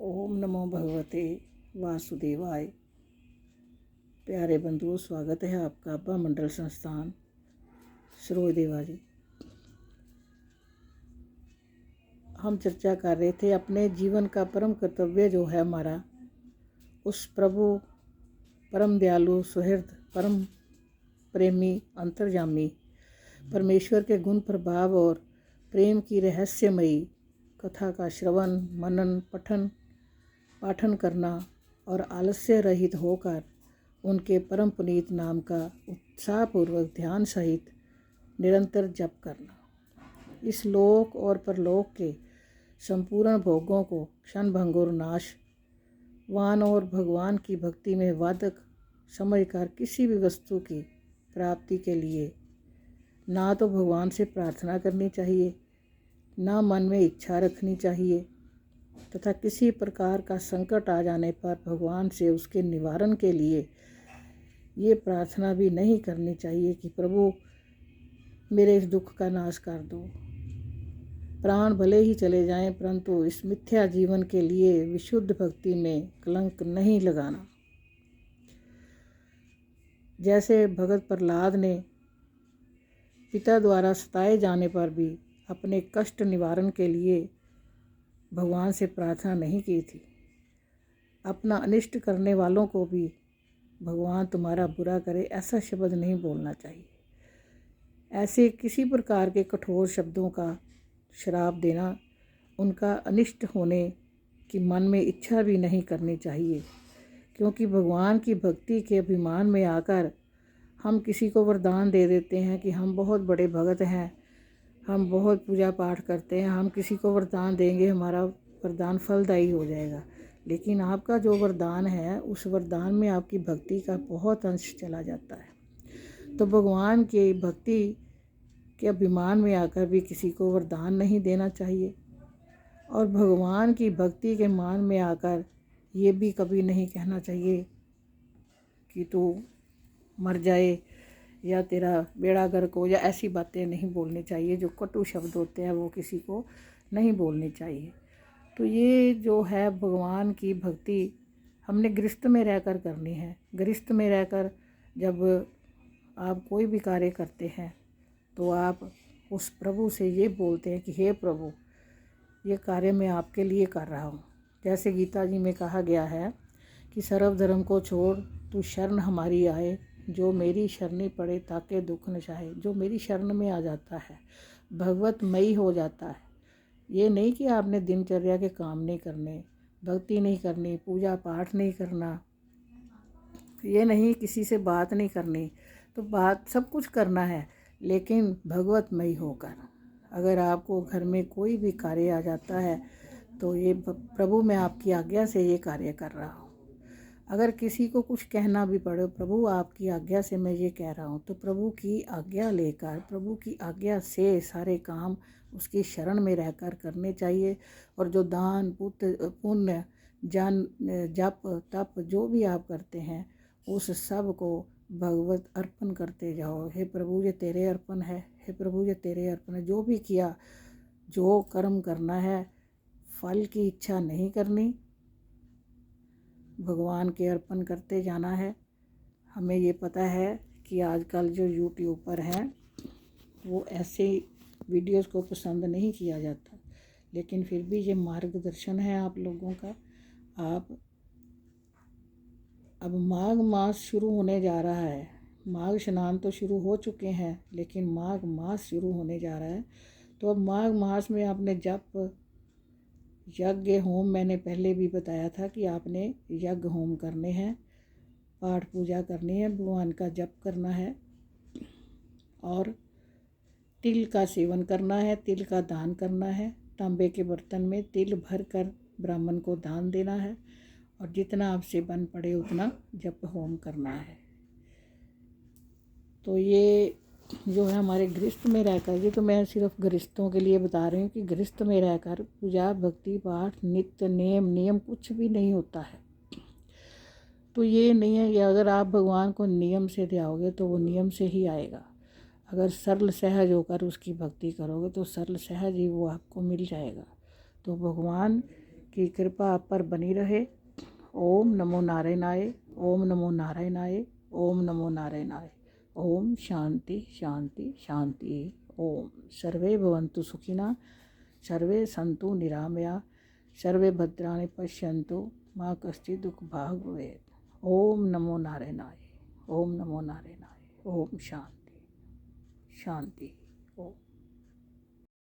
ओम नमो भगवते वासुदेवाय। प्यारे बंधुओं, स्वागत है आपका अब्बा मंडल संस्थान सरोज देवा जी। हम चर्चा कर रहे थे अपने जीवन का परम कर्तव्य जो है हमारा, उस प्रभु परम दयालु सुहृद परम प्रेमी अंतर्यामी परमेश्वर के गुण प्रभाव और प्रेम की रहस्यमयी कथा का श्रवण मनन पाठन करना और आलस्य रहित होकर उनके परम पुनीत नाम का उत्साहपूर्वक ध्यान सहित निरंतर जप करना। इस लोक और परलोक के संपूर्ण भोगों को क्षणभंगुर नाशवान और भगवान की भक्ति में वादक समझकर किसी भी वस्तु की प्राप्ति के लिए ना तो भगवान से प्रार्थना करनी चाहिए, ना मन में इच्छा रखनी चाहिए, तथा किसी प्रकार का संकट आ जाने पर भगवान से उसके निवारण के लिए ये प्रार्थना भी नहीं करनी चाहिए कि प्रभु मेरे इस दुख का नाश कर दो। प्राण भले ही चले जाएं, परंतु इस मिथ्या जीवन के लिए विशुद्ध भक्ति में कलंक नहीं लगाना। जैसे भगत प्रहलाद ने पिता द्वारा सताए जाने पर भी अपने कष्ट निवारण के लिए भगवान से प्रार्थना नहीं की थी। अपना अनिष्ट करने वालों को भी भगवान तुम्हारा बुरा करे ऐसा शब्द नहीं बोलना चाहिए। ऐसे किसी प्रकार के कठोर शब्दों का श्राप देना, उनका अनिष्ट होने की मन में इच्छा भी नहीं करनी चाहिए, क्योंकि भगवान की भक्ति के अभिमान में आकर हम किसी को वरदान दे देते हैं कि हम बहुत बड़े भगत हैं, हम बहुत पूजा पाठ करते हैं, हम किसी को वरदान देंगे, हमारा वरदान फलदायी हो जाएगा। लेकिन आपका जो वरदान है, उस वरदान में आपकी भक्ति का बहुत अंश चला जाता है। तो भगवान की भक्ति के अभिमान में आकर भी किसी को वरदान नहीं देना चाहिए, और भगवान की भक्ति के मान में आकर ये भी कभी नहीं कहना चाहिए कि तू मर जाए या तेरा बेड़ा गर्क हो, या ऐसी बातें नहीं बोलनी चाहिए। जो कटु शब्द होते हैं वो किसी को नहीं बोलनी चाहिए। तो ये जो है भगवान की भक्ति हमने गृहस्थ में रहकर करनी है। गृहस्थ में रहकर जब आप कोई भी कार्य करते हैं तो आप उस प्रभु से ये बोलते हैं कि हे प्रभु, ये कार्य मैं आपके लिए कर रहा हूँ। जैसे गीता जी में कहा गया है कि सर्वधर्म को छोड़ तू शरण हमारी आए, जो मेरी शरणी पड़े ताके दुख न चाहे। जो मेरी शरण में आ जाता है भगवतमयी हो जाता है। ये नहीं कि आपने दिनचर्या के काम नहीं करने, भक्ति नहीं करनी, पूजा पाठ नहीं करना, ये नहीं किसी से बात नहीं करनी, तो बात सब कुछ करना है, लेकिन भगवतमयी होकर। अगर आपको घर में कोई भी कार्य आ जाता है तो ये प्रभु मैं आपकी आज्ञा से ये कार्य कर रहा हूँ। अगर किसी को कुछ कहना भी पड़े, प्रभु आपकी आज्ञा से मैं ये कह रहा हूँ, तो प्रभु की आज्ञा लेकर, प्रभु की आज्ञा से सारे काम उसकी शरण में रहकर करने चाहिए। और जो दान पुण्य जप तप जो भी आप करते हैं, उस सब को भगवत अर्पण करते जाओ। हे प्रभु ये तेरे अर्पण है, हे प्रभु ये तेरे अर्पण है। जो भी किया, जो कर्म करना है, फल की इच्छा नहीं करनी, भगवान के अर्पण करते जाना है। हमें ये पता है कि आजकल जो यूट्यूब पर है वो ऐसे वीडियोस को पसंद नहीं किया जाता, लेकिन फिर भी ये मार्गदर्शन है आप लोगों का। आप अब माघ मास शुरू होने जा रहा है। माघ स्नान तो शुरू हो चुके हैं, लेकिन माघ मास शुरू होने जा रहा है। तो अब माघ मास में आपने जप यज्ञ होम, मैंने पहले भी बताया था कि आपने यज्ञ होम करने हैं, पाठ पूजा करनी है, भगवान का जप करना है, और तिल का सेवन करना है, तिल का दान करना है। तांबे के बर्तन में तिल भर कर ब्राह्मण को दान देना है, और जितना आपसे बन पड़े उतना जप होम करना है। तो ये जो है हमारे गृहस्थ में रहकर, ये तो मैं सिर्फ गृहस्थों के लिए बता रही हूँ कि गृहस्थ में रहकर पूजा भक्ति पाठ नित्य नियम कुछ भी नहीं होता है। तो ये नहीं है कि अगर आप भगवान को नियम से ध्याओगे तो वो नियम से ही आएगा। अगर सरल सहज होकर उसकी भक्ति करोगे तो सरल सहज ही वो आपको मिल जाएगा। तो भगवान की कृपा आप पर बनी रहे। ओम नमो नारायणाय। ओम नमो नारायणाय। ओम नमो नारायणाय। ओम शांति शांति शांति। ओम सर्वे भवन्तु सुखिनः, सर्वे सन्तु निरामया, सर्वे भद्राणि पश्यन्तु, मा कश्चित् दुःखभाग् भवेत्। ओम नमो नारायणाय। ओम नमो नारायणाय। ओम शांति शांति। ओम।